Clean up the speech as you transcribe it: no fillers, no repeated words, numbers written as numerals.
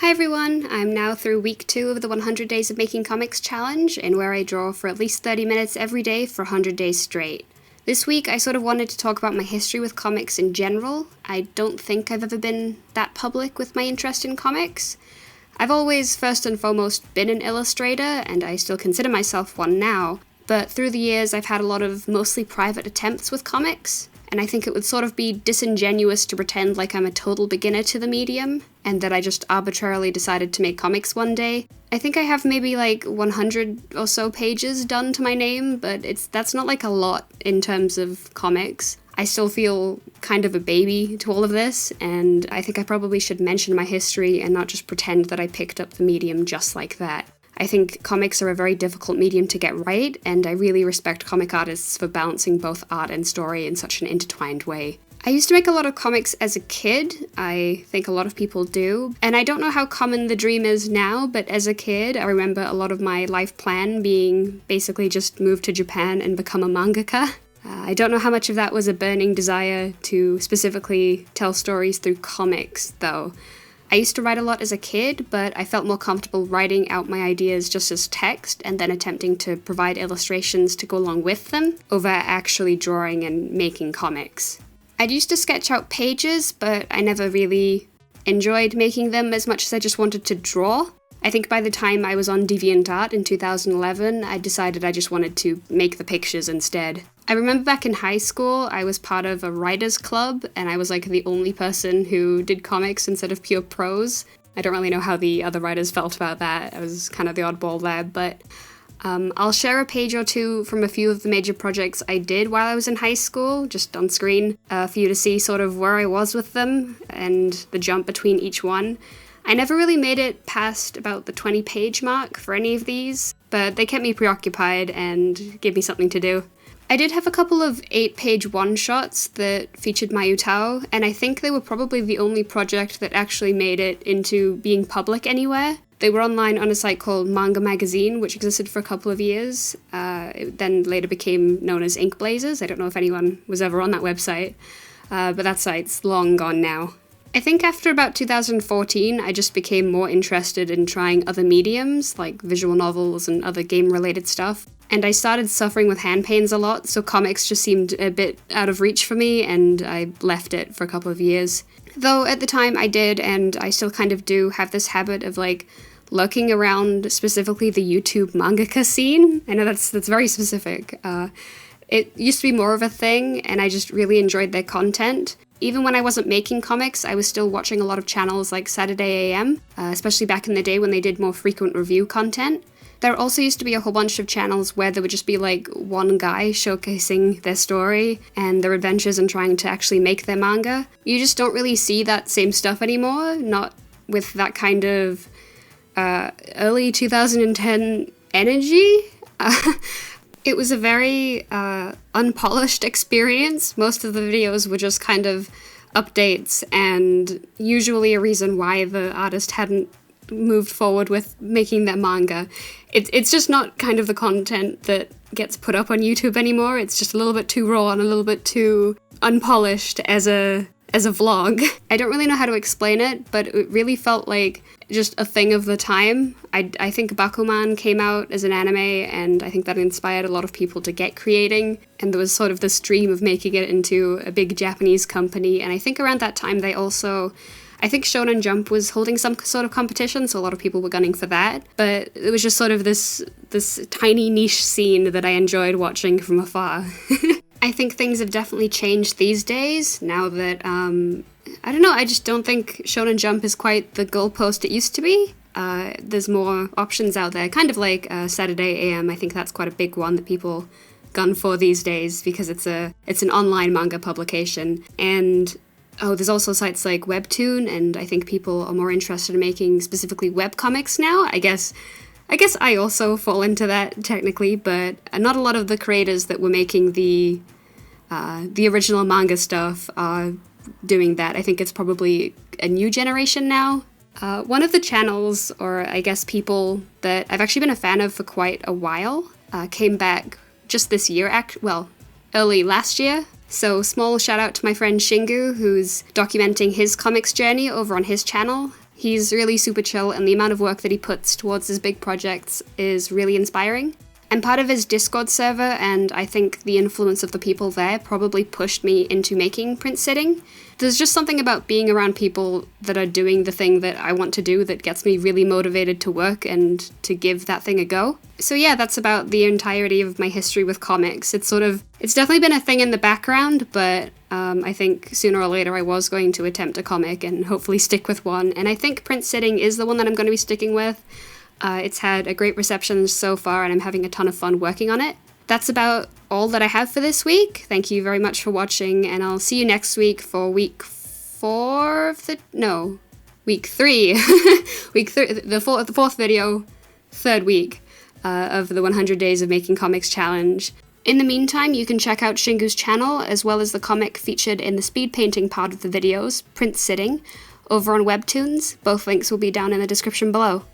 Hi everyone, I'm now through week 2 of the 100 Days of Making Comics challenge, and where I draw for at least 30 minutes every day for 100 days straight. This week I sort of wanted to talk about my history with comics in general. I don't think I've ever been that public with my interest in comics. I've always, first and foremost, been an illustrator, and I still consider myself one now, but through the years I've had a lot of mostly private attempts with comics, and I think it would sort of be disingenuous to pretend like I'm a total beginner to the medium, and that I just arbitrarily decided to make comics one day. I think I have maybe like 100 or so pages done to my name, but that's not like a lot in terms of comics. I still feel kind of a baby to all of this, and I think I probably should mention my history and not just pretend that I picked up the medium just like that. I think comics are a very difficult medium to get right, and I really respect comic artists for balancing both art and story in such an intertwined way. I used to make a lot of comics as a kid, I think a lot of people do, and I don't know how common the dream is now, but as a kid I remember a lot of my life plan being basically just move to Japan and become a mangaka. I don't know how much of that was a burning desire to specifically tell stories through comics, though. I used to write a lot as a kid, but I felt more comfortable writing out my ideas just as text and then attempting to provide illustrations to go along with them, over actually drawing and making comics. I'd used to sketch out pages, but I never really enjoyed making them as much as I just wanted to draw. I think by the time I was on DeviantArt in 2011, I decided I just wanted to make the pictures instead. I remember back in high school, I was part of a writers club, and I was like the only person who did comics instead of pure prose. I don't really know how the other writers felt about that. I was kind of the oddball there, but I'll share a page or two from a few of the major projects I did while I was in high school, just on screen, for you to see sort of where I was with them and the jump between each one. I never really made it past about the 20-page mark for any of these, but they kept me preoccupied and gave me something to do. I did have a couple of 8-page one-shots that featured Mayutao, and I think they were probably the only project that actually made it into being public anywhere. They were online on a site called Manga Magazine, which existed for a couple of years. It then later became known as Ink Blazers. I don't know if anyone was ever on that website, but that site's long gone now. I think after about 2014, I just became more interested in trying other mediums, like visual novels and other game-related stuff. And I started suffering with hand pains a lot, so comics just seemed a bit out of reach for me, and I left it for a couple of years. Though at the time I did, and I still kind of do, have this habit of like lurking around specifically the YouTube mangaka scene. I know that's very specific. It used to be more of a thing, and I just really enjoyed their content. Even when I wasn't making comics, I was still watching a lot of channels like Saturday AM, especially back in the day when they did more frequent review content. There also used to be a whole bunch of channels where there would just be like one guy showcasing their story and their adventures and trying to actually make their manga. You just don't really see that same stuff anymore, not with that kind of early 2010 energy. It was a very unpolished experience. Most of the videos were just kind of updates and usually a reason why the artist hadn't moved forward with making their manga. It's just not kind of the content that gets put up on YouTube anymore. It's just a little bit too raw and a little bit too unpolished as a vlog. I don't really know how to explain it, but it really felt like just a thing of the time. I think Bakuman came out as an anime, and I think that inspired a lot of people to get creating, and there was sort of this dream of making it into a big Japanese company, and I think around that time I think Shonen Jump was holding some sort of competition, so a lot of people were gunning for that. But it was just sort of this tiny niche scene that I enjoyed watching from afar. I think things have definitely changed these days, now that, I don't know, I just don't think Shonen Jump is quite the goalpost it used to be. There's more options out there, kind of like Saturday AM. I think that's quite a big one that people gun for these days, because it's an online manga publication. And there's also sites like Webtoon, and I think people are more interested in making specifically webcomics now. I guess I also fall into that technically, but not a lot of the creators that were making the original manga stuff are doing that. I think it's probably a new generation now. One of the channels, or I guess people that I've actually been a fan of for quite a while, came back just this year, early last year. So small shout out to my friend Shingu, who's documenting his comics journey over on his channel. He's really super chill, and the amount of work that he puts towards his big projects is really inspiring. I'm part of his Discord server, and I think the influence of the people there probably pushed me into making print sitting. There's just something about being around people that are doing the thing that I want to do that gets me really motivated to work and to give that thing a go. So yeah, that's about the entirety of my history with comics. It's definitely been a thing in the background, but I think sooner or later I was going to attempt a comic and hopefully stick with one, and I think print sitting is the one that I'm going to be sticking with. It's had a great reception so far, and I'm having a ton of fun working on it. That's about all that I have for this week. Thank you very much for watching, and I'll see you next week for week 3. The fourth video, third week of the 100 Days of Making Comics Challenge. In the meantime, you can check out Shingu's channel, as well as the comic featured in the speed painting part of the videos, Print Sitting, over on Webtoons. Both links will be down in the description below.